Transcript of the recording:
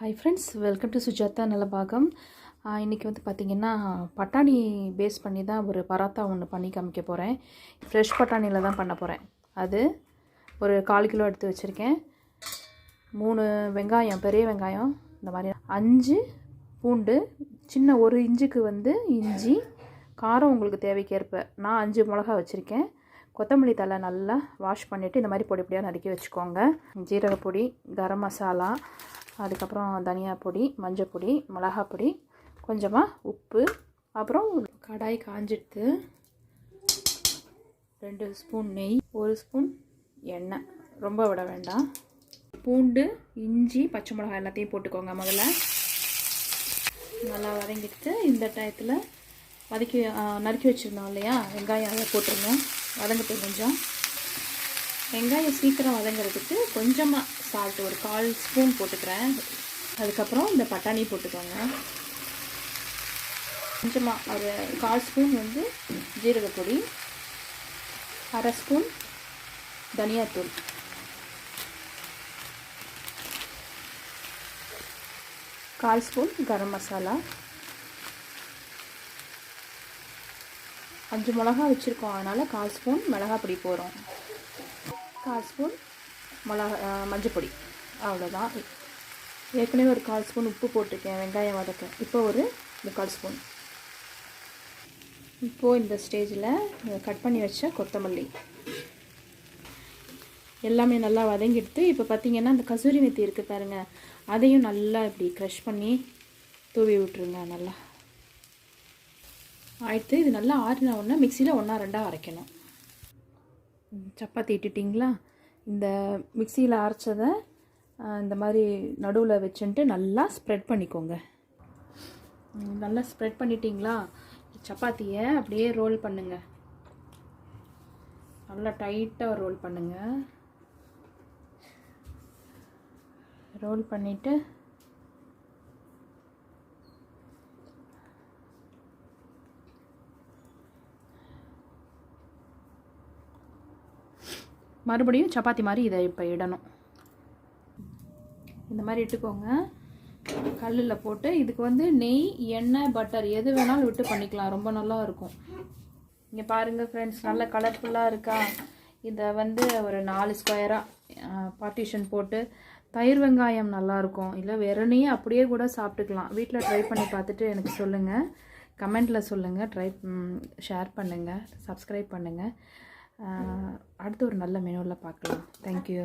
Hi friends, welcome to Sujatha Nalabagam. இன்றைக்கி வந்து பார்த்திங்கன்னா பட்டாணி பேஸ் பண்ணி தான் ஒரு பராத்தா ஒன்று பண்ணி காமிக்க போகிறேன். ஃப்ரெஷ் பட்டாணியில் தான் பண்ண போகிறேன். அது ஒரு 1/4 கிலோ எடுத்து வச்சுருக்கேன். 3 வெங்காயம், பெரிய வெங்காயம் இந்த மாதிரி, 5 பூண்டு, சின்ன 1 இன்ச்சுக்கு வந்து இஞ்சி, காரம் உங்களுக்கு தேவைக்கேற்ப. நான் 5 மிளகா வச்சுருக்கேன். கொத்தமல்லி தழை நல்லா வாஷ் பண்ணிவிட்டு இந்த மாதிரி பொடி பொடியாக நறுக்கி வச்சுக்கோங்க. ஜீரகப்பொடி, கரம் மசாலா, அதுக்கப்புறம் தனியா பொடி, மஞ்சள் பொடி, மிளகாய் பொடி, கொஞ்சமாக உப்பு, அப்புறம் கடாய் காஞ்சிட்டு 2 ஸ்பூன் நெய், 1 ஸ்பூன் எண்ணெய், ரொம்ப விட வேண்டாம். பூண்டு, இஞ்சி, பச்சை மிளகாய் எல்லாத்தையும் போட்டுக்கோங்க. முதல்ல நல்லா வதங்கிட்டு இந்த டயத்தில் நறுக்கி வச்சுருந்தோம் இல்லையா வெங்காயம், அதை போட்டுருங்க. வதங்கிட்டு கொஞ்சம் வெங்காயம் சீக்கிரம் வதங்கிறதுக்கு கொஞ்சமாக சால்ட் ஒரு 1/4 ஸ்பூன் போட்டுக்கிறேன். அதுக்கப்புறம் இந்த பட்டாணி போட்டுக்கோங்க. கொஞ்சமாக ஒரு 1/4 ஸ்பூன் வந்து ஜீரகப்பொடி, 1/2 ஸ்பூன் தனியாத்தூள், 1/4 ஸ்பூன் கரம் மசாலா, 5 மிளகா வச்சுருக்கோம், அதனால் 1/4 ஸ்பூன் மிளகாய் பொடி போகிறோம். 1/4 ஸ்பூன் மஞ்சள் பொடி, அவ்வளோதான். ஏற்கனவே ஒரு 1/4 ஸ்பூன் உப்பு போட்டிருக்கேன் வெங்காயம் வதக்க. இப்போ ஒரு 3/4 ஸ்பூன். இப்போது இந்த ஸ்டேஜில் கட் பண்ணி வச்ச கொத்தமல்லி எல்லாமே நல்லா வதங்கிடுத்து. இப்போ பார்த்திங்கன்னா இந்த கசூரி மெத்தி இருக்குது பாருங்கள், அதையும் நல்லா இப்படி க்ரஷ் பண்ணி தூவி விட்டுருங்க. நல்லா ஆயிடுத்து. இது நல்லா ஆறின உடனே மிக்சியில் 1-2 அரைக்கணும். சப்பாத்தி இட்டுட்டிங்களா? இந்த மிக்சியில் அரைச்சதை இந்த மாதிரி நடுவில் வச்சுட்டு நல்லா ஸ்ப்ரெட் பண்ணிக்கோங்க. நல்லா ஸ்ப்ரெட் பண்ணிட்டீங்களா? சப்பாத்தியை அப்படியே ரோல் பண்ணுங்கள். நல்லா டைட்டாக ரோல் பண்ணுங்கள். ரோல் பண்ணிவிட்டு மறுபடியும் சப்பாத்தி மாதிரி இதை இப்போ இடணும். இந்த மாதிரி இட்டுக்கோங்க. கல்லில் போட்டு இதுக்கு வந்து நெய், எண்ணெய், பட்டர் எது வேணாலும் விட்டு பண்ணிக்கலாம். ரொம்ப நல்லா இருக்கும். இங்கே பாருங்கள் ஃப்ரெண்ட்ஸ், நல்ல கலர்ஃபுல்லாக இருக்கா? இதை வந்து ஒரு 4 ஸ்கொயராக பார்ட்டிஷன் போட்டு, தயிர் வெங்காயம் நல்லாயிருக்கும். இல்லை வெறுனையே அப்படியே கூட சாப்பிட்டுக்கலாம். வீட்டில் ட்ரை பண்ணி பார்த்துட்டு எனக்கு சொல்லுங்கள், கமெண்டில் சொல்லுங்கள். ஷேர் பண்ணுங்கள், சப்ஸ்கிரைப் பண்ணுங்கள். அடுத்து ஒரு நல்ல மெனுவில் பார்க்கலாம். தேங்க்யூ.